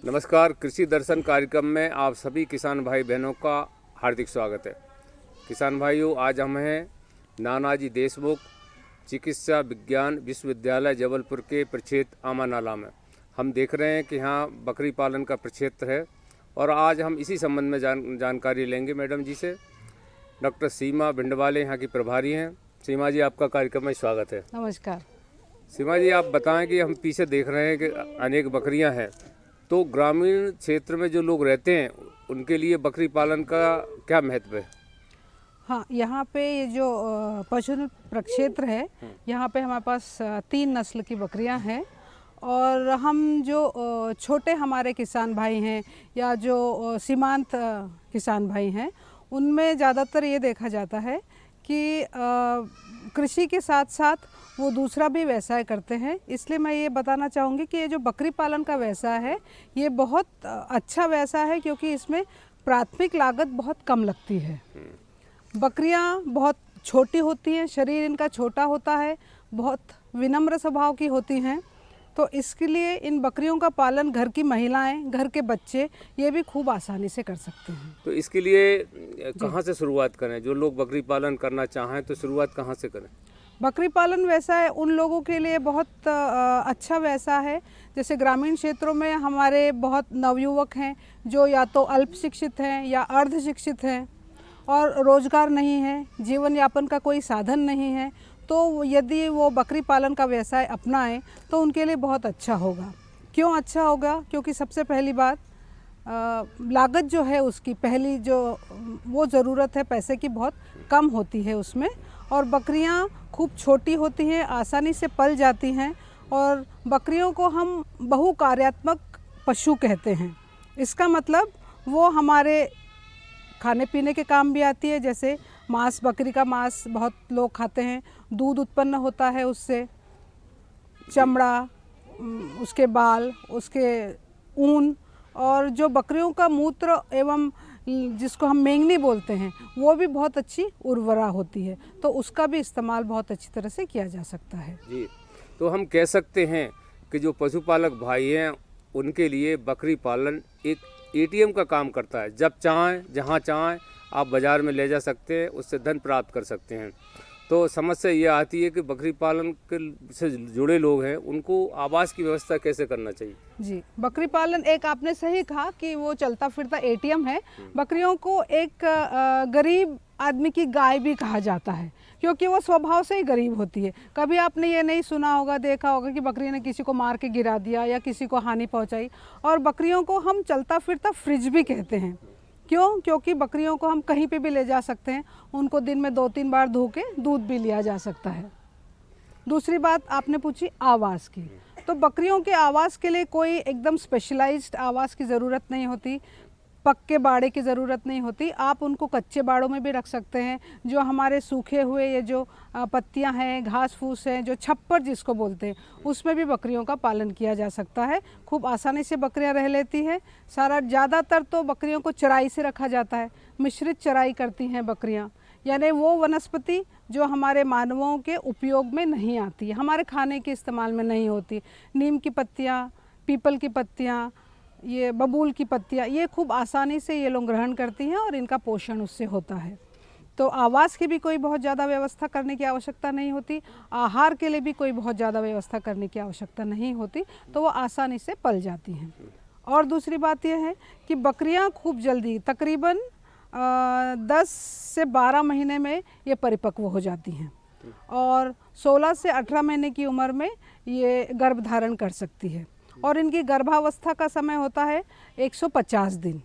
नमस्कार, कृषि दर्शन कार्यक्रम में आप सभी किसान भाई बहनों का हार्दिक स्वागत है। किसान भाइयों, आज हम हैं नानाजी देशमुख चिकित्सा विज्ञान विश्वविद्यालय जबलपुर के प्रक्षेत्र आमानाला में। हम देख रहे हैं कि यहाँ बकरी पालन का प्रक्षेत्र है और आज हम इसी संबंध में जानकारी लेंगे मैडम जी से। डॉक्टर सीमा भिंडवाले यहाँ की प्रभारी हैं। सीमा जी, आपका कार्यक्रम में स्वागत है। नमस्कार। सीमा जी, आप बताएं कि हम पीछे देख रहे हैं कि अनेक बकरियाँ हैं, तो ग्रामीण क्षेत्र में जो लोग रहते हैं उनके लिए बकरी पालन का क्या महत्व है? हाँ, यहाँ पे ये जो पशु प्रक्षेत्र है, यहाँ पे हमारे पास 3 नस्ल की बकरियाँ हैं और हम जो छोटे हमारे किसान भाई हैं या जो सीमांत किसान भाई हैं, उनमें ज़्यादातर ये देखा जाता है कि कृषि के साथ साथ वो दूसरा भी व्यवसाय करते हैं। इसलिए मैं ये बताना चाहूँगी कि ये जो बकरी पालन का व्यवसाय है, ये बहुत अच्छा व्यवसाय है क्योंकि इसमें प्राथमिक लागत बहुत कम लगती है। बकरियाँ बहुत छोटी होती हैं, शरीर इनका छोटा होता है, बहुत विनम्र स्वभाव की होती हैं, तो इसके लिए इन बकरियों का पालन घर की महिलाएं, घर के बच्चे ये भी खूब आसानी से कर सकते हैं। तो इसके लिए कहाँ से शुरुआत करें? जो लोग बकरी पालन करना चाहें तो शुरुआत कहाँ से करें? बकरी पालन व्यवसाय उन लोगों के लिए बहुत अच्छा व्यवसाय है। जैसे ग्रामीण क्षेत्रों में हमारे बहुत नवयुवक हैं जो या तो अल्प शिक्षित हैं या अर्ध शिक्षित हैं और रोजगार नहीं है, जीवन यापन का कोई साधन नहीं है, तो यदि वो बकरी पालन का व्यवसाय अपनाएं तो उनके लिए बहुत अच्छा होगा। क्यों अच्छा होगा? क्योंकि सबसे पहली बात, लागत जो है उसकी पहली जो वो ज़रूरत है पैसे की बहुत कम होती है उसमें, और बकरियां खूब छोटी होती हैं, आसानी से पल जाती हैं और बकरियों को हम बहुकार्यात्मक पशु कहते हैं। इसका मतलब वो हमारे खाने पीने के काम भी आती है। जैसे मांस, बकरी का मांस बहुत लोग खाते हैं, दूध उत्पन्न होता है उससे, चमड़ा, उसके बाल, उसके ऊन, और जो बकरियों का मूत्र एवं जिसको हम मेंगनी बोलते हैं वो भी बहुत अच्छी उर्वरा होती है, तो उसका भी इस्तेमाल बहुत अच्छी तरह से किया जा सकता है। जी, तो हम कह सकते हैं कि जो पशुपालक भाई हैं उनके लिए बकरी पालन एक एटीएम का काम करता है। जब चाहें, जहां चाहें आप बाज़ार में ले जा सकते हैं, उससे धन प्राप्त कर सकते हैं। तो समस्या ये आती है कि बकरी पालन के से जुड़े लोग हैं, उनको आवास की व्यवस्था कैसे करना चाहिए? जी, बकरी पालन एक आपने सही कहा कि वो चलता फिरता एटीएम है। बकरियों को एक गरीब आदमी की गाय भी कहा जाता है क्योंकि वो स्वभाव से ही गरीब होती है। कभी आपने ये नहीं सुना होगा, देखा होगा कि बकरी ने किसी को मार के गिरा दिया या किसी को हानि पहुंचाई। और बकरियों को हम चलता फिरता फ्रिज भी कहते हैं। क्यों? क्योंकि बकरियों को हम कहीं पे भी ले जा सकते हैं, उनको दिन में 2-3 बार धो के दूध भी लिया जा सकता है। दूसरी बात आपने पूछी आवास की, तो बकरियों के आवास के लिए कोई एकदम स्पेशलाइज्ड आवास की ज़रूरत नहीं होती, पक्के बाड़े की ज़रूरत नहीं होती। आप उनको कच्चे बाड़ों में भी रख सकते हैं। जो हमारे सूखे हुए ये जो पत्तियां हैं, घास फूस हैं, जो छप्पर जिसको बोलते हैं, उसमें भी बकरियों का पालन किया जा सकता है। खूब आसानी से बकरियां रह लेती हैं। ज़्यादातर तो बकरियों को चराई से रखा जाता है, मिश्रित चराई करती हैं बकरियाँ, यानी वो वनस्पति जो हमारे मानवों के उपयोग में नहीं आती, हमारे खाने के इस्तेमाल में नहीं होती। नीम की पत्तियाँ, पीपल की पत्तियाँ, ये बबूल की पत्तियाँ, ये खूब आसानी से ये लोग ग्रहण करती हैं और इनका पोषण उससे होता है। तो आवास की भी कोई बहुत ज़्यादा व्यवस्था करने की आवश्यकता नहीं होती, आहार के लिए भी कोई बहुत ज़्यादा व्यवस्था करने की आवश्यकता नहीं होती, तो वो आसानी से पल जाती हैं। और दूसरी बात यह है कि बकरियां खूब जल्दी, तकरीबन 10 से 12 महीने में ये परिपक्व हो जाती हैं और 16 से 18 महीने की उम्र में ये गर्भ धारण कर सकती है। और इनकी गर्भावस्था का समय होता है 150 दिन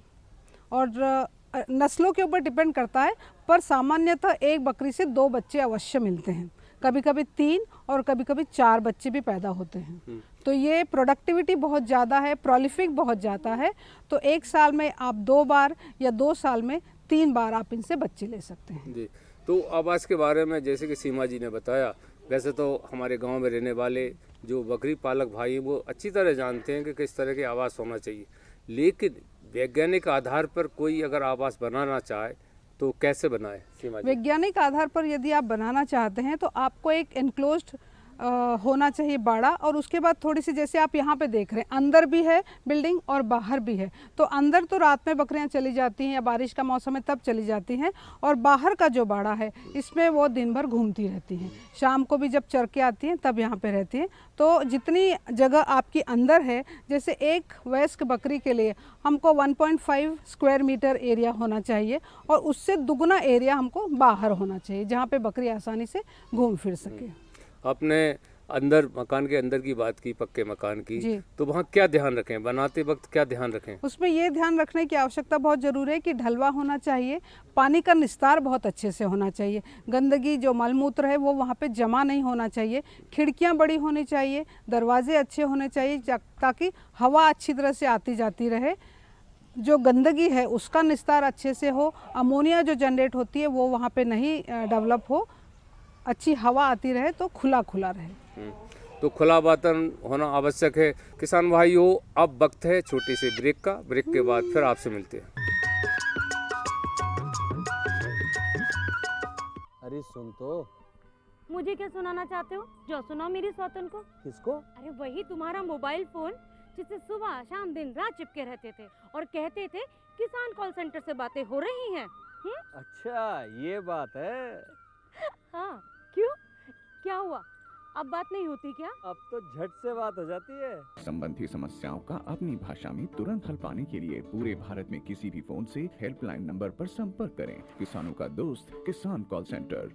और नस्लों के ऊपर डिपेंड करता है, पर सामान्यतः एक बकरी से 2 बच्चे अवश्य मिलते हैं। कभी कभी 3 और कभी कभी 4 बच्चे भी पैदा होते हैं। तो ये प्रोडक्टिविटी बहुत ज़्यादा है, प्रोलिफिक बहुत ज़्यादा है। तो एक साल में आप 2 बार या 2 साल में 3 बार आप इनसे बच्चे ले सकते हैं। जी। तो आवास के बारे में जैसे कि सीमा जी ने बताया, वैसे तो हमारे गांव में रहने वाले जो बकरी पालक भाई हैं वो अच्छी तरह जानते हैं कि किस तरह के आवास होना चाहिए, लेकिन वैज्ञानिक आधार पर कोई अगर आवास बनाना चाहे तो कैसे बनाए सीमा जी? वैज्ञानिक आधार पर यदि आप बनाना चाहते हैं तो आपको एक एनक्लोज्ड होना चाहिए बाड़ा, और उसके बाद थोड़ी सी, जैसे आप यहाँ पे देख रहे हैं, अंदर भी है बिल्डिंग और बाहर भी है। तो अंदर तो रात में बकरियाँ चली जाती हैं या बारिश का मौसम है तब चली जाती हैं, और बाहर का जो बाड़ा है इसमें वो दिन भर घूमती रहती हैं, शाम को भी जब चर के आती हैं तब यहाँ पे रहती हैं। तो जितनी जगह आपकी अंदर है, जैसे एक वयस्क बकरी के लिए हमको 1.5 स्क्वायर मीटर एरिया होना चाहिए, और उससे दुगना एरिया हमको बाहर होना चाहिए जहाँ पे बकरी आसानी से घूम फिर सके। आपने अंदर मकान के अंदर की बात की, पक्के मकान की, तो वहाँ क्या ध्यान रखें, बनाते वक्त क्या ध्यान रखें? उसमें ये ध्यान रखने की आवश्यकता बहुत ज़रूरी है कि ढलवा होना चाहिए, पानी का निस्तार बहुत अच्छे से होना चाहिए, गंदगी जो मलमूत्र है वो वहाँ पे जमा नहीं होना चाहिए, खिड़कियाँ बड़ी होनी चाहिए, दरवाजे अच्छे होने चाहिए ताकि हवा अच्छी तरह से आती जाती रहे, जो गंदगी है उसका निस्तार अच्छे से हो, अमोनिया जो जनरेट होती है वो वहाँ पे नहीं डेवलप हो, अच्छी हवा आती रहे, तो खुला खुला रहे। तो खुला वातावरण होना आवश्यक है। किसान भाइयों, अब वक्त है छोटी सी ब्रेक का। ब्रेक के बाद फिर आपसे मिलते हैं। अरे सुन तो। मुझे क्या सुनाना चाहते हो? जो सुनाओ मेरी सौतन को। किसको? अरे वही तुम्हारा मोबाइल फोन जिससे सुबह शाम दिन रात चिपके रहते थे और कहते थे किसान कॉल सेंटर से बातें हो रही हैं। अच्छा ये बात है। हाँ, क्यों? क्या हुआ? अब बात नहीं होती क्या? अब तो झट से बात हो जाती है। संबंधी समस्याओं का अपनी भाषा में तुरंत हल पाने के लिए पूरे भारत में किसी भी फोन से हेल्पलाइन नंबर पर संपर्क करें। किसानों का दोस्त किसान कॉल सेंटर।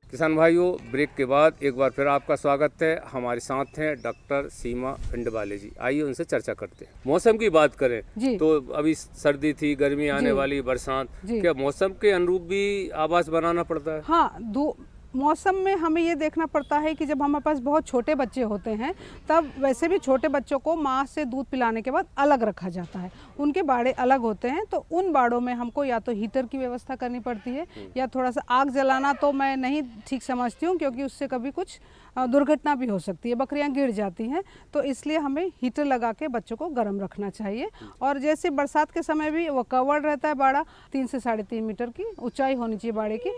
किसान भाइयों, ब्रेक के बाद एक बार फिर आपका स्वागत है। हमारे साथ हैं डॉक्टर सीमा पिंडवाले जी। आइए उनसे चर्चा करते हैं। मौसम की बात करें तो अभी सर्दी थी, गर्मी आने वाली, बरसात, क्या मौसम के अनुरूप भी आवास बनाना पड़ता है? हाँ, मौसम में हमें ये देखना पड़ता है कि जब हमारे पास बहुत छोटे बच्चे होते हैं तब वैसे भी छोटे बच्चों को माँ से दूध पिलाने के बाद अलग रखा जाता है, उनके बाड़े अलग होते हैं। तो उन बाड़ों में हमको या तो हीटर की व्यवस्था करनी पड़ती है या थोड़ा सा आग जलाना तो मैं नहीं ठीक समझती हूँ, क्योंकि उससे कभी कुछ दुर्घटना भी हो सकती है, बकरियां गिर जाती हैं। तो इसलिए हमें हीटर लगा के बच्चों को गर्म रखना चाहिए। और जैसे बरसात के समय भी वो कवर्ड रहता है बाड़ा, 3 से 3.5 मीटर की ऊंचाई होनी चाहिए बाड़े की,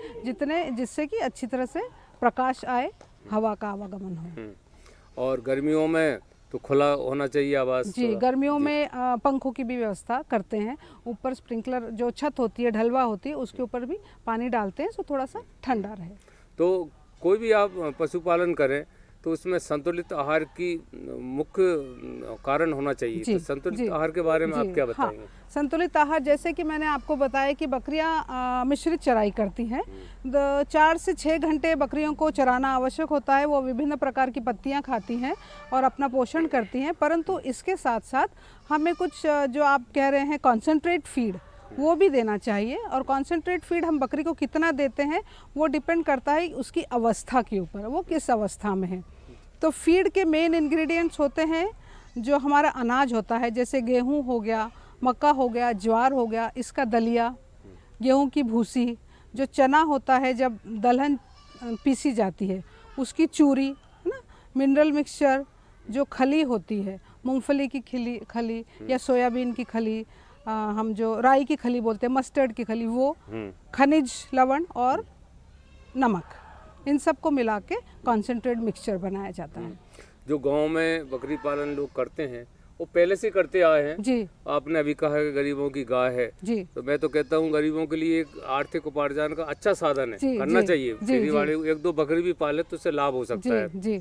जिससे कि अच्छी तरह से प्रकाश आए, हवा का आवागमन हो। और गर्मियों में तो खुला होना चाहिए आवास। जी, गर्मियों में पंखों की भी व्यवस्था करते हैं, ऊपर स्प्रिंकलर जो छत होती है, ढलवा होती है, उसके ऊपर भी पानी डालते हैं, तो थोड़ा सा ठंडा रहे। तो कोई भी आप पशुपालन करें तो उसमें संतुलित आहार की मुख्य कारण होना चाहिए। तो संतुलित आहार के बारे में आप क्या बताएंगे? हाँ, संतुलित आहार जैसे कि मैंने आपको बताया कि बकरियां मिश्रित चराई करती हैं। 4 से 6 घंटे बकरियों को चराना आवश्यक होता है। वो विभिन्न प्रकार की पत्तियां खाती हैं और अपना पोषण करती हैं, परंतु इसके साथ साथ हमें कुछ जो आप कह रहे हैं कॉन्सेंट्रेट फीड, वो भी देना चाहिए। और कॉन्सेंट्रेट फीड हम बकरी को कितना देते हैं वो डिपेंड करता है उसकी अवस्था के ऊपर, वो किस अवस्था में है। तो फीड के मेन इंग्रेडिएंट्स होते हैं जो हमारा अनाज होता है, जैसे गेहूं हो गया, मक्का हो गया, ज्वार हो गया, इसका दलिया, गेहूं की भूसी, जो चना होता है जब दलहन पीसी जाती है उसकी चूरी, है ना, मिनरल मिक्सचर, जो खली होती है मूंगफली की खली या सोयाबीन की खली, हम जो राई की खली बोलते हैं, मस्टर्ड की खली, वो, खनिज लवण और नमक, इन सब को मिला के कॉन्सेंट्रेट मिक्सचर बनाया जाता है। जो गांव में बकरी पालन लोग करते हैं वो पहले से करते आए हैं। जी, आपने अभी कहा कि गरीबों की गाय है जी, तो मैं तो कहता हूँ गरीबों के लिए एक आर्थिक उपार्जन का अच्छा साधन है, जी, करना जी, चाहिए। जी, खेती जी, वाले 1-2 बकरी भी पाले तो उससे लाभ हो सकता है। जी,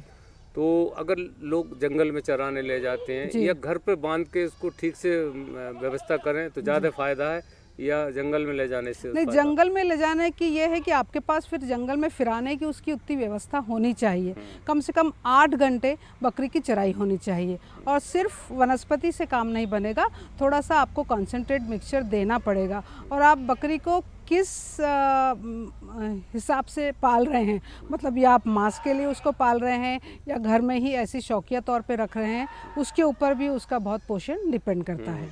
तो अगर लोग जंगल में चराने ले जाते हैं या घर पे बांध के उसको ठीक से व्यवस्था करें तो ज़्यादा फायदा है, या जंगल में ले जाने से नहीं, फायदा? जंगल में ले जाने की ये है कि आपके पास फिर जंगल में फिराने की उसकी उतनी व्यवस्था होनी चाहिए। कम से कम 8 घंटे बकरी की चराई होनी चाहिए। और सिर्फ वनस्पति से काम नहीं बनेगा, थोड़ा सा आपको कॉन्सेंट्रेट मिक्सचर देना पड़ेगा। और आप बकरी को किस हिसाब से पाल रहे हैं, मतलब या आप मांस के लिए उसको पाल रहे हैं या घर में ही ऐसी शौकिया तौर पे रख रहे हैं, उसके ऊपर भी उसका बहुत पोषण डिपेंड करता है।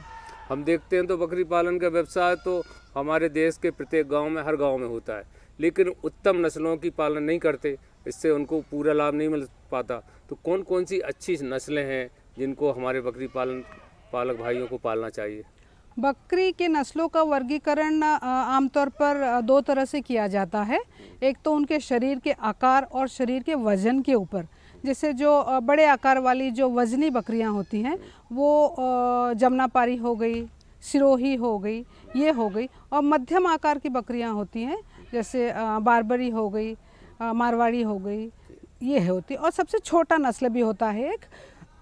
हम देखते हैं तो बकरी पालन का व्यवसाय तो हमारे देश के प्रत्येक गांव में, हर गांव में होता है, लेकिन उत्तम नस्लों की पालन नहीं करते, इससे उनको पूरा लाभ नहीं मिल पाता। तो कौन कौन सी अच्छी नस्लें हैं जिनको हमारे बकरी पालक भाइयों को पालना चाहिए? बकरी के नस्लों का वर्गीकरण आमतौर पर 2 तरह से किया जाता है। एक तो उनके शरीर के आकार और शरीर के वज़न के ऊपर। जैसे जो बड़े आकार वाली जो वज़नी बकरियां होती हैं वो जमनापारी हो गई, सिरोही हो गई, ये हो गई। और मध्यम आकार की बकरियां होती हैं जैसे बारबरी हो गई, मारवाड़ी हो गई, ये होती। और सबसे छोटा नस्ल भी होता है एक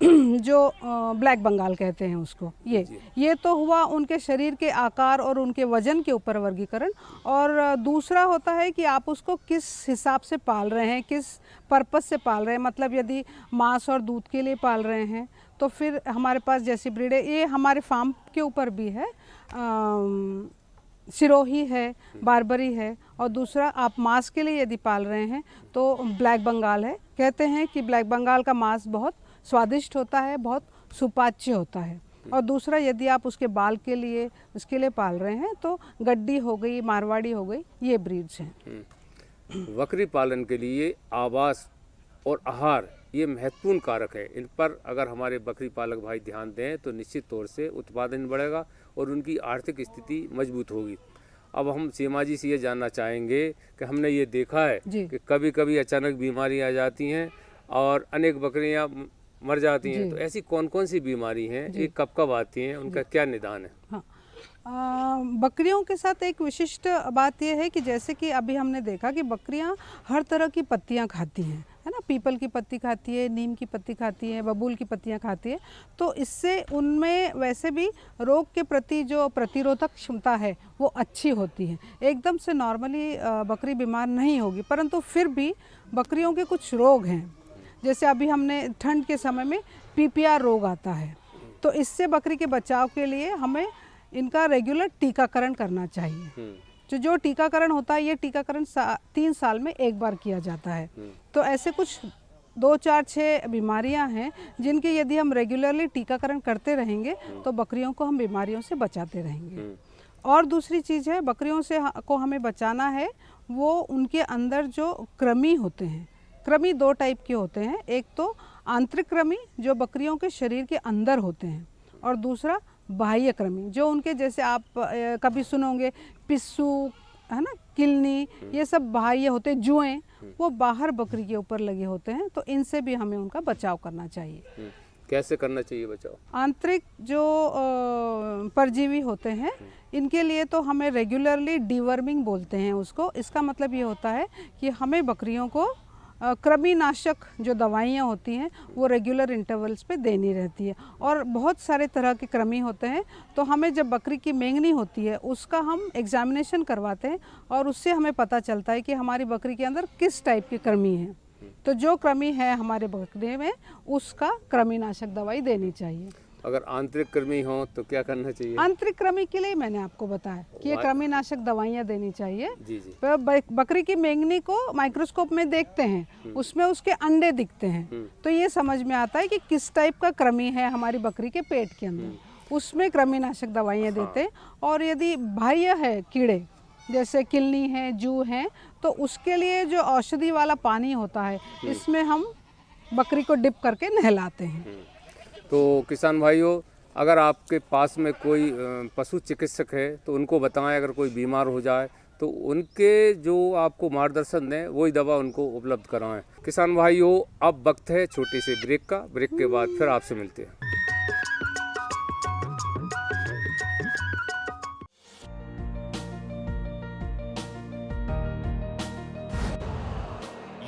जो ब्लैक बंगाल कहते हैं उसको। ये तो हुआ उनके शरीर के आकार और उनके वज़न के ऊपर वर्गीकरण। और दूसरा होता है कि आप उसको किस हिसाब से पाल रहे हैं, किस पर्पस से पाल रहे हैं। मतलब यदि मांस और दूध के लिए पाल रहे हैं तो फिर हमारे पास जैसी ब्रीड है, ये हमारे फार्म के ऊपर भी है, सिरोही है, बारबरी है। और दूसरा आप मांस के लिए यदि पाल रहे हैं तो ब्लैक बंगाल है। कहते हैं कि ब्लैक बंगाल का मांस बहुत स्वादिष्ट होता है, बहुत सुपाच्य होता है। और दूसरा यदि आप उसके बाल के लिए उसके लिए पाल रहे हैं तो गड्डी हो गई, मारवाड़ी हो गई, ये ब्रीड्स हैं। बकरी पालन के लिए आवास और आहार ये महत्वपूर्ण कारक है। इन पर अगर हमारे बकरी पालक भाई ध्यान दें तो निश्चित तौर से उत्पादन बढ़ेगा और उनकी आर्थिक स्थिति मजबूत होगी। अब हम सीमा जी से ये जानना चाहेंगे कि हमने ये देखा है कि कभी कभी अचानक बीमारी आ जाती हैं और अनेक बकरियां मर जाती हैं, तो ऐसी कौन कौन सी बीमारी हैं, ये कब कब आती हैं, उनका क्या निदान है? हाँ, बकरियों के साथ एक विशिष्ट बात यह है कि जैसे कि अभी हमने देखा कि बकरियां हर तरह की पत्तियां खाती हैं, है ना। पीपल की पत्ती खाती है, नीम की पत्ती खाती है, बबूल की पत्तियां खाती है। तो इससे उनमें वैसे भी रोग के प्रति जो प्रतिरोधक क्षमता है वो अच्छी होती है। एकदम से नॉर्मली बकरी बीमार नहीं होगी, परंतु फिर भी बकरियों के कुछ रोग हैं। जैसे अभी हमने ठंड के समय में PPR रोग आता है, तो इससे बकरी के बचाव के लिए हमें इनका रेगुलर टीकाकरण करना चाहिए। जो टीकाकरण होता है, ये टीकाकरण 3 साल में एक बार किया जाता है। तो ऐसे कुछ 2, 4, 6 बीमारियां हैं जिनके यदि हम रेगुलरली टीकाकरण करते रहेंगे तो बकरियों को हम बीमारियों से बचाते रहेंगे। और दूसरी चीज़ है, बकरियों से को हमें बचाना है वो उनके अंदर जो कृमि होते हैं। कृमि 2 टाइप के होते हैं, एक तो आंतरिक कृमि जो बकरियों के शरीर के अंदर होते हैं, और दूसरा बाह्य कृमि जो उनके, जैसे आप कभी सुनोगे पिस्सू, है ना, किलनी, ये सब बाह्य होते हैं। जुएं वो बाहर बकरी के ऊपर लगे होते हैं, तो इनसे भी हमें उनका बचाव करना चाहिए। कैसे करना चाहिए बचाव? आंतरिक जो परजीवी होते हैं इनके लिए तो हमें रेगुलरली डीवर्मिंग बोलते हैं उसको। इसका मतलब ये होता है कि हमें बकरियों को कृमिनाशक जो दवाइयाँ होती हैं वो रेगुलर इंटरवल्स पे देनी रहती है। और बहुत सारे तरह के कृमि होते हैं, तो हमें जब बकरी की मेंगनी होती है उसका हम एग्जामिनेशन करवाते हैं और उससे हमें पता चलता है कि हमारी बकरी के अंदर किस टाइप की कृमि है। तो जो कृमि है हमारे बकरे में उसका कृमिनाशक दवाई देनी चाहिए। अगर आंतरिक कृमि हो तो क्या करना चाहिए? आंतरिक कृमि के लिए मैंने आपको बताया कि ये कृमिनाशक दवाइयाँ देनी चाहिए। जी जी। बकरी की मेंगनी को माइक्रोस्कोप में देखते हैं, उसमें उसके अंडे दिखते हैं, तो ये समझ में आता है कि किस टाइप का कृमि है हमारी बकरी के पेट के अंदर, उसमें कृमिनाशक दवाइयाँ देते हैं। और यदि बाह्य है कीड़े जैसे किलनी है, जू है, तो उसके लिए जो औषधि वाला पानी होता है इसमें हम बकरी को डिप करके नहलाते हैं। तो किसान भाइयों, अगर आपके पास में कोई पशु चिकित्सक है तो उनको बताएं, अगर कोई बीमार हो जाए तो उनके जो आपको मार्गदर्शन दें वही दवा उनको उपलब्ध कराएं। किसान भाइयों, अब वक्त है छोटे से ब्रेक का। ब्रेक के बाद फिर आपसे मिलते हैं।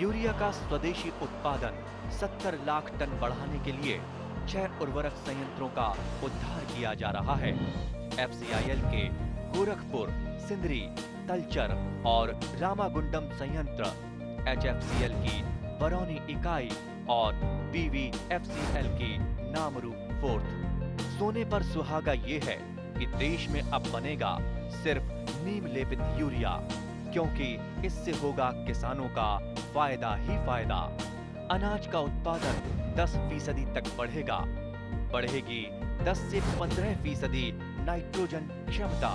यूरिया का स्वदेशी उत्पादन 70 लाख टन बढ़ाने के लिए 6 उर्वरक संयंत्रों का उद्धार किया जा रहा है। FCIL के गोरखपुर, सिंदरी, तलचर और रामागुंडम संयंत्र, HFCL की बरौनी इकाई और BVFCL की नामरू फोर्थ। सोने पर सुहागा ये है कि देश में अब बनेगा सिर्फ नीम लेपित यूरिया, क्योंकि इससे होगा किसानों का फायदा ही फायदा। अनाज का उत्पादन 10% तक बढ़ेगा, बढ़ेगी 10 से 15% नाइट्रोजन क्षमता।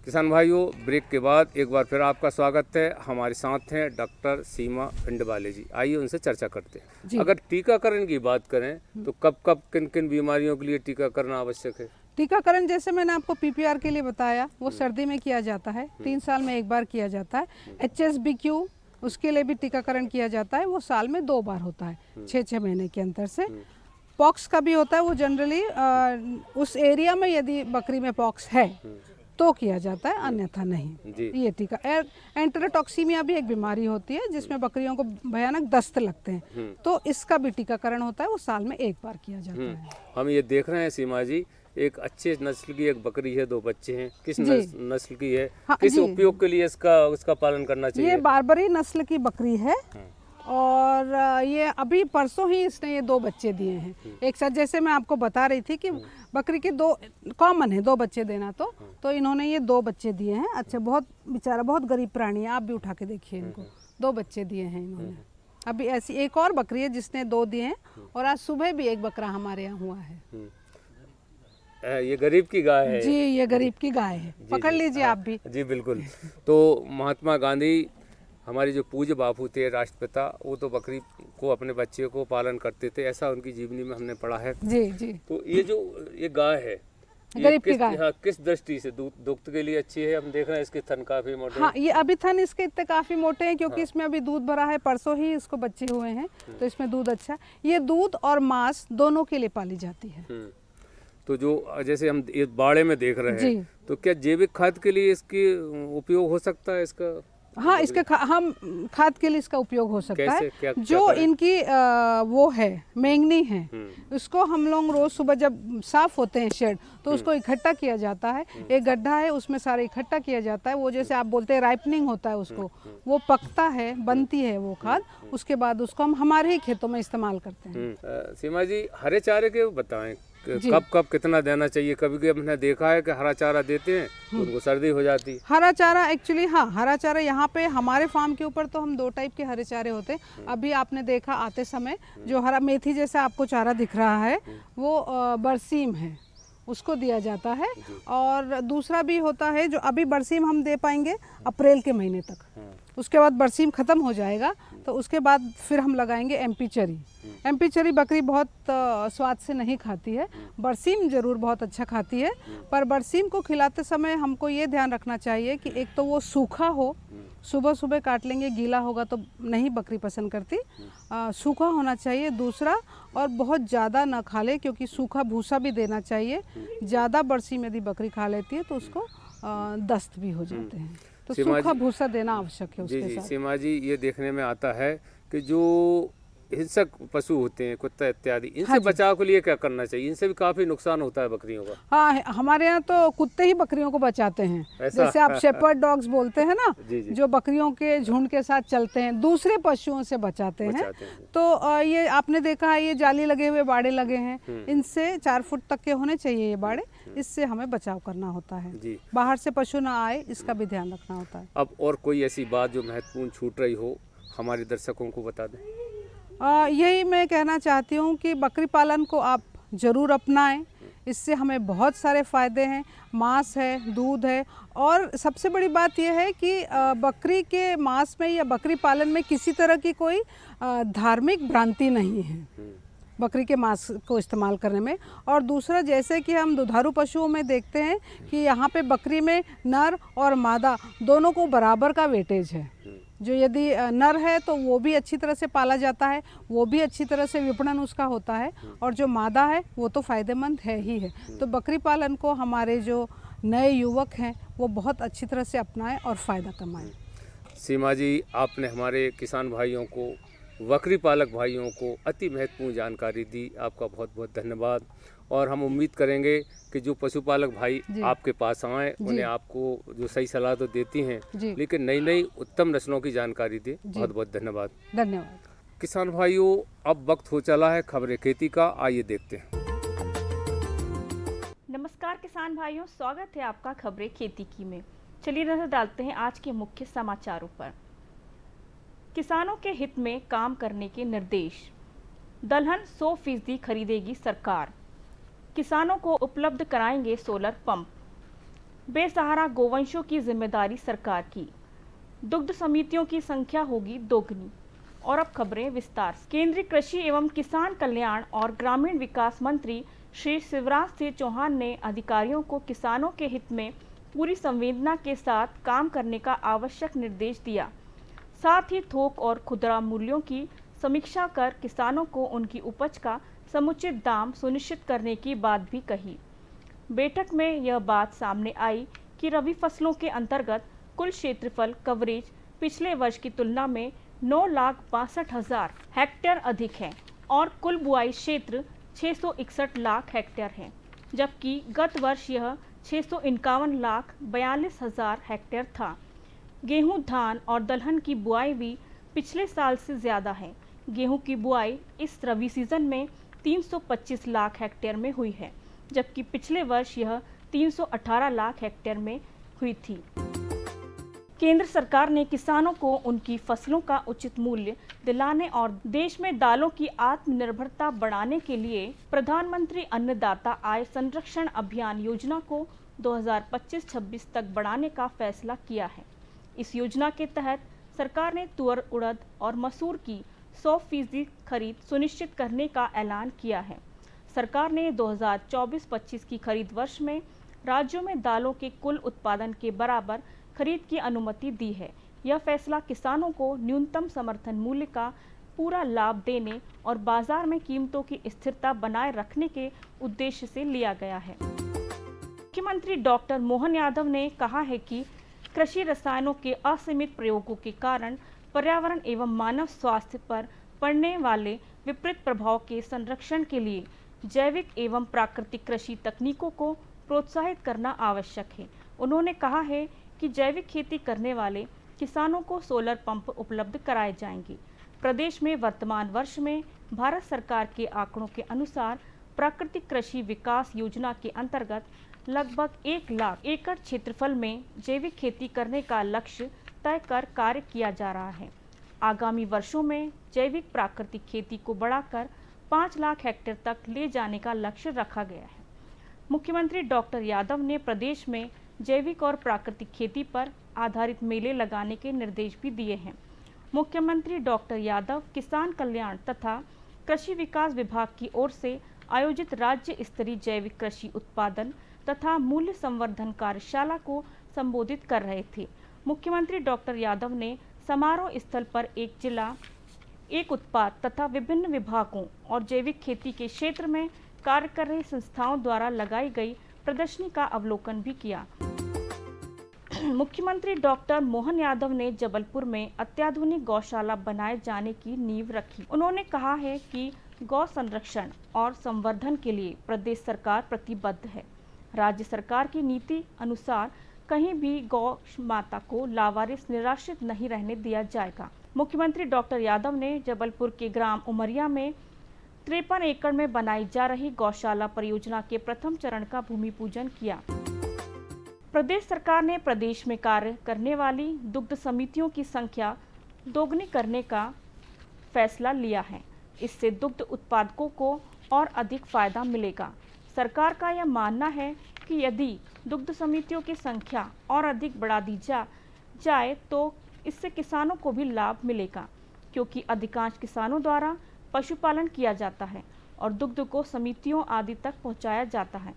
किसान भाइयों, ब्रेक के बाद एक बार फिर आपका स्वागत है। हमारे साथ हैं डॉक्टर सीमा पिंडवाले जी। आइए उनसे चर्चा करते हैं। अगर टीकाकरण की बात करें तो कब कब किन किन बीमारियों के लिए टीकाकरण आवश्यक है? टीकाकरण जैसे मैंने आपको PPR के लिए बताया, वो सर्दी में किया जाता है, 3 साल में एक बार किया जाता है। HSBQ उसके लिए भी टीकाकरण किया जाता है, वो साल में 2 बार होता है, 6-6 महीने के अंतर से। पॉक्स का भी होता है, वो जनरली उस एरिया में यदि बकरी में पॉक्स है तो किया जाता है, अन्यथा नहीं। ये टीका एंटेरोटॉक्सीमिया भी एक बीमारी होती है जिसमें बकरियों को भयानक दस्त लगते हैं, तो इसका भी टीकाकरण होता है, वो साल में एक बार किया जाता है। हम ये देख रहे हैं सीमा जी, एक अच्छे नस्ल की एक बकरी है, 2 बच्चे हैं। किस नस्ल की है? हाँ, किस उपयोग के लिए उसका पालन करना चाहिए? ये बारबरी नस्ल की बकरी है और ये अभी परसों ही इसने ये 2 बच्चे दिए हैं एक साथ। जैसे मैं आपको बता रही थी कि बकरी के 2 कॉमन है 2 बच्चे देना, तो इन्होंने ये 2 बच्चे दिए हैं। अच्छा, बहुत बेचारा बहुत गरीब प्राणी है, आप भी उठा के देखिए इनको। 2 बच्चे दिए हैं इन्होंने। अभी ऐसी एक और बकरी है जिसने 2 दिए हैं, और आज सुबह भी एक बकरा हमारे यहाँ हुआ है। ये गरीब की गाय है जी, ये गरीब की गाय है। पकड़ लीजिए आप भी। जी बिल्कुल। तो महात्मा गांधी हमारे जो पूज्य बापू थे, राष्ट्रपिता, वो तो बकरी को अपने बच्चे को पालन करते थे, ऐसा उनकी जीवनी में हमने पढ़ा है। जी जी। तो ये गाय है, गरीब की गाय। हाँ, किस दृष्टि से दुग्ध के लिए अच्छी है? हम देख रहे हैं इसके थन काफी मोटे। हाँ, ये अभी थन इसके इतने काफी मोटे हैं क्योंकि इसमें अभी दूध भरा है, परसों ही इसको बच्चे हुए हैं, तो इसमें दूध अच्छा है। ये दूध और मांस दोनों के लिए पाली जाती है। तो जो जैसे हम इस बाड़े में देख रहे हैं, तो क्या जैविक खाद के लिए इसकी उपयोग हो सकता है इसका? हाँ, इसके हम खाद के लिए इसका उपयोग हो सकता है। क्या जो इनकी वो है मैंगनी है, उसको हम लोग रोज सुबह जब साफ होते हैं शेड, तो उसको इकट्ठा किया जाता है। एक गड्ढा है, उसमें सारा इकट्ठा किया जाता है। वो जैसे आप बोलते हैं राइपनिंग होता है उसको, वो पकता है, बनती है वो खाद। उसके बाद उसको हम हमारे ही खेतों में इस्तेमाल करते हैं। सीमा जी, हरे चारे के बताएं, कब कब कितना देना चाहिए? कभी कभी हमने देखा है कि हरा चारा देते हैं तो उनको सर्दी हो जाती है। हरा चारा एक्चुअली, हाँ, हरा चारा यहाँ पे हमारे फार्म के ऊपर तो हम 2 टाइप के हरे चारे होते हैं। अभी आपने देखा आते समय जो हरा मेथी जैसा आपको चारा दिख रहा है, वो बरसीम है, उसको दिया जाता है। और दूसरा भी होता है जो अभी बरसीम हम दे पाएंगे अप्रैल के महीने तक, उसके बाद बरसीम ख़त्म हो जाएगा, तो उसके बाद फिर हम लगाएंगे MP चरी। MP चरी बकरी बहुत स्वाद से नहीं खाती है, बरसीम ज़रूर बहुत अच्छा खाती है। पर बरसीम को खिलाते समय हमको ये ध्यान रखना चाहिए कि एक तो वो सूखा हो, सुबह सुबह काट लेंगे, गीला होगा तो नहीं बकरी पसंद करती, सूखा होना चाहिए। दूसरा, और बहुत ज़्यादा ना खा ले, क्योंकि सूखा भूसा भी देना चाहिए। ज़्यादा बरसीम यदि बकरी खा लेती है तो उसको दस्त भी हो जाते हैं, तो सूखा भूसा देना आवश्यक है उसके साथ। सीमा जी, ये देखने में आता है कि जो हिंसक पशु होते हैं, कुत्ता इत्यादि, इनसे बचाव के लिए क्या करना चाहिए? इनसे भी काफी नुकसान होता है बकरियों का। हाँ, हमारे यहाँ तो कुत्ते ही बकरियों को बचाते हैं। जैसे आप शेपर्ड डॉग्स बोलते हैं ना, जो बकरियों के झुंड के साथ चलते हैं, दूसरे पशुओं से बचाते हैं। तो ये आपने देखा है, ये जाली लगे हुए बाड़े लगे हैं, इनसे 4 फुट तक के होने चाहिए ये बाड़े। इससे हमें बचाव करना होता है, बाहर से पशु ना आए, इसका भी ध्यान रखना होता है। अब और कोई ऐसी बात जो महत्वपूर्ण छूट रही हो, हमारे दर्शकों को बता दें। यही मैं कहना चाहती हूँ कि बकरी पालन को आप ज़रूर अपनाएं, इससे हमें बहुत सारे फ़ायदे हैं। मांस है, दूध है, और सबसे बड़ी बात यह है कि बकरी के मांस में या बकरी पालन में किसी तरह की कोई धार्मिक भ्रांति नहीं है बकरी के मांस को इस्तेमाल करने में। और दूसरा, जैसे कि हम दुधारू पशुओं में देखते हैं कि यहाँ पे बकरी में नर और मादा दोनों को बराबर का वेटेज है। जो यदि नर है तो वो भी अच्छी तरह से पाला जाता है, वो भी अच्छी तरह से विपणन उसका होता है, और जो मादा है वो तो फ़ायदेमंद है ही है। तो बकरी पालन को हमारे जो नए युवक हैं वो बहुत अच्छी तरह से अपनाएं और फ़ायदा कमाएं। सीमा जी, आपने हमारे किसान भाइयों को बकरी पालक भाइयों को अति महत्वपूर्ण जानकारी दी। आपका बहुत बहुत धन्यवाद। और हम उम्मीद करेंगे कि जो पशुपालक भाई जी। आपके पास आएँ, जी। उन्हें आपको जो सही सलाह तो देती हैं, जी। लेकिन नई नई उत्तम नस्लों की जानकारी दें। जी। बहुत बहुत धन्यवाद। धन्यवाद। किसान भाइयों, अब वक्त हो चला है खबरें खेती का, आइए देखते हैं। नमस्कार किसान भाइयों, स्वागत है आपका खबरें खेती की में। चलिए नजर डालते हैं आज के मुख्य समाचारों पर। किसानों के हित में काम करने के निर्देश। दलहन 100% खरीदेगी सरकार। किसानों को उपलब्ध कराएंगे सोलर पंप। बेसहारा गोवंशों की जिम्मेदारी सरकार की। दुग्ध समितियों की संख्या होगी दोगुनी। और अब खबरें विस्तार से। केंद्रीय कृषि एवं किसान कल्याण और ग्रामीण विकास मंत्री श्री शिवराज सिंह चौहान ने अधिकारियों को किसानों के हित में पूरी संवेदना के साथ काम करने का आवश्यक निर्देश दिया। साथ ही थोक और खुदरा मूल्यों की समीक्षा कर किसानों को उनकी उपज का समुचित दाम सुनिश्चित करने की बात भी कही। बैठक में यह बात सामने आई कि रबी फसलों के अंतर्गत कुल क्षेत्रफल कवरेज पिछले वर्ष की तुलना में 9,62,000 हेक्टेयर अधिक है और कुल बुआई क्षेत्र 661 लाख हेक्टेयर है, जबकि गत वर्ष यह 651,42,000 हेक्टेयर था। गेहूं, धान और दलहन की बुआई भी पिछले साल से ज़्यादा है। गेहूं की बुआई इस रबी सीजन में 325 लाख हेक्टेयर में हुई है, जबकि पिछले वर्ष यह 318 लाख हेक्टेयर में हुई थी। केंद्र सरकार ने किसानों को उनकी फसलों का उचित मूल्य दिलाने और देश में दालों की आत्मनिर्भरता बढ़ाने के लिए प्रधानमंत्री अन्नदाता आय संरक्षण अभियान योजना को 2025-26 तक बढ़ाने का फैसला किया है। इस योजना के तहत सरकार ने तुअर, उड़द और मसूर की 100% खरीद सुनिश्चित करने का ऐलान किया है। सरकार ने 2024-25 की खरीद वर्ष में राज्यों में दालों के कुल उत्पादन के बराबर खरीद की अनुमति दी है। यह फैसला किसानों को न्यूनतम समर्थन मूल्य का पूरा लाभ देने और बाजार में कीमतों की स्थिरता बनाए रखने के उद्देश्य से लिया गया है। मुख्यमंत्री डॉक्टर मोहन यादव ने कहा है कि कृषि रसायनों के असीमित प्रयोगों के कारण पर्यावरण एवं मानव स्वास्थ्य पर पड़ने वाले विपरीत प्रभाव के संरक्षण के लिए जैविक एवं प्राकृतिक कृषि तकनीकों को प्रोत्साहित करना आवश्यक है। उन्होंने कहा है कि जैविक खेती करने वाले किसानों को सोलर पंप उपलब्ध कराए जाएंगे। प्रदेश में वर्तमान वर्ष में भारत सरकार के आंकड़ों के अनुसार प्राकृतिक कृषि विकास योजना के अंतर्गत लगभग 1 लाख एकड़ क्षेत्रफल में जैविक खेती करने का लक्ष्य तय कर कार्य किया जा रहा है। आगामी वर्षों में जैविक प्राकृतिक खेती को बढ़ाकर 5 लाख हेक्टेयर तक ले जाने का लक्ष्य रखा गया है। मुख्यमंत्री डॉक्टर यादव ने प्रदेश में जैविक और प्राकृतिक खेती पर आधारित मेले लगाने के निर्देश भी दिए हैं। मुख्यमंत्री डॉक्टर यादव किसान कल्याण तथा कृषि विकास विभाग की ओर से आयोजित राज्य स्तरीय जैविक कृषि उत्पादन तथा मूल्य संवर्धन कार्यशाला को संबोधित कर रहे थे। मुख्यमंत्री डॉक्टर यादव ने समारोह स्थल पर एक जिला, एक उत्पाद तथा विभिन्न विभागों और जैविक खेती के क्षेत्र में कार्य कर रही संस्थाओं द्वारा लगाई गई प्रदर्शनी का अवलोकन भी किया। मुख्यमंत्री डॉक्टर मोहन यादव ने जबलपुर में अत्याधुनिक गौशाला बनाए जाने की नींव रखी। उन्होंने कहा है कि गौ संरक्षण और संवर्धन के लिए प्रदेश सरकार प्रतिबद्ध है। राज्य सरकार की नीति अनुसार कहीं भी गौ माता को लावारिस निराश्रित नहीं रहने दिया जाएगा। मुख्यमंत्री डॉक्टर यादव ने जबलपुर के ग्राम उमरिया में 53 एकड़ में बनाई जा रही गौशाला परियोजना के प्रथम चरण का भूमि पूजन किया। प्रदेश सरकार ने प्रदेश में कार्य करने वाली दुग्ध समितियों की संख्या दोगुनी करने का फैसला लिया है। इससे दुग्ध उत्पादकों को और अधिक फायदा मिलेगा। सरकार का यह मानना है कि यदि दुग्ध समितियों की संख्या और अधिक बढ़ा दी जाए तो इससे किसानों को भी लाभ मिलेगा, क्योंकि अधिकांश किसानों द्वारा पशुपालन किया जाता है और दुग्ध को समितियों आदि तक पहुंचाया जाता है।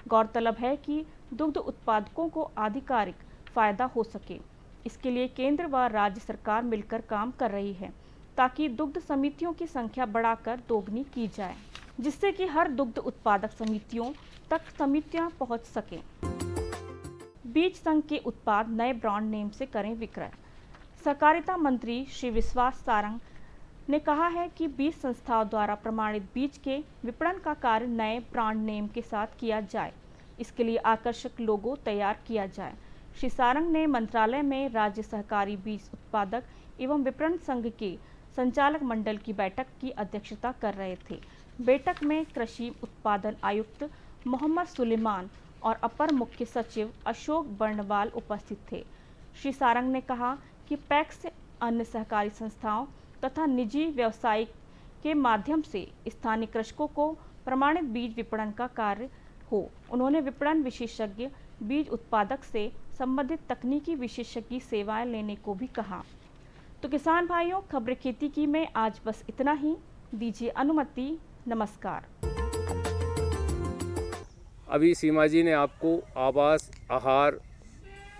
गौरतलब है कि दुग्ध उत्पादकों को आधिकारिक फायदा हो सके, इसके लिए केंद्र व राज्य सरकार मिलकर काम कर रही है ताकि दुग्ध समितियों की संख्या बढ़ाकर दोगुनी की जाए, जिससे कि हर दुग्ध उत्पादक समितियों तक समितियां पहुंच सकें। बीज संघ के उत्पाद नए ब्रांड नेम से करें विक्रय। सहकारिता मंत्री श्री विश्वास सारंग ने कहा है कि बीज संस्थाओं द्वारा प्रमाणित बीज के विपणन का कार्य नए ब्रांड नेम के साथ किया जाए। इसके लिए आकर्षक लोगो तैयार किया जाए। श्री सारंग ने मंत्रालय में राज्य सहकारी बीज उत्पादक एवं विपणन संघ के संचालक मंडल की बैठक की अध्यक्षता कर रहे थे। बैठक में कृषि उत्पादन आयुक्त मोहम्मद सुलेमान और अपर मुख्य सचिव अशोक बर्णवाल उपस्थित थे। श्री सारंग ने कहा कि पैक्स अन्य सहकारी संस्थाओं तथा निजी व्यवसाय के माध्यम से स्थानीय कृषकों को प्रमाणित बीज विपणन का कार्य हो। उन्होंने विपणन विशेषज्ञ बीज उत्पादक से संबंधित तकनीकी विशेषज्ञ सेवाएं लेने को भी कहा। तो किसान भाइयों, खबरें खेती की में आज बस इतना ही। दीजिए अनुमति। नमस्कार। अभी सीमा जी ने आपको आवास आहार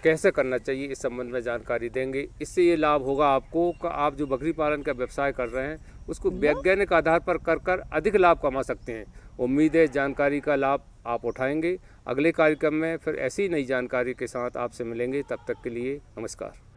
कैसे करना चाहिए इस संबंध में जानकारी देंगे। इससे ये लाभ होगा आपको कि आप जो बकरी पालन का व्यवसाय कर रहे हैं उसको वैज्ञानिक आधार पर कर अधिक लाभ कमा सकते हैं। उम्मीद है जानकारी का लाभ आप उठाएंगे। अगले कार्यक्रम में फिर ऐसी नई जानकारी के साथ आपसे मिलेंगे। तब तक के लिए नमस्कार।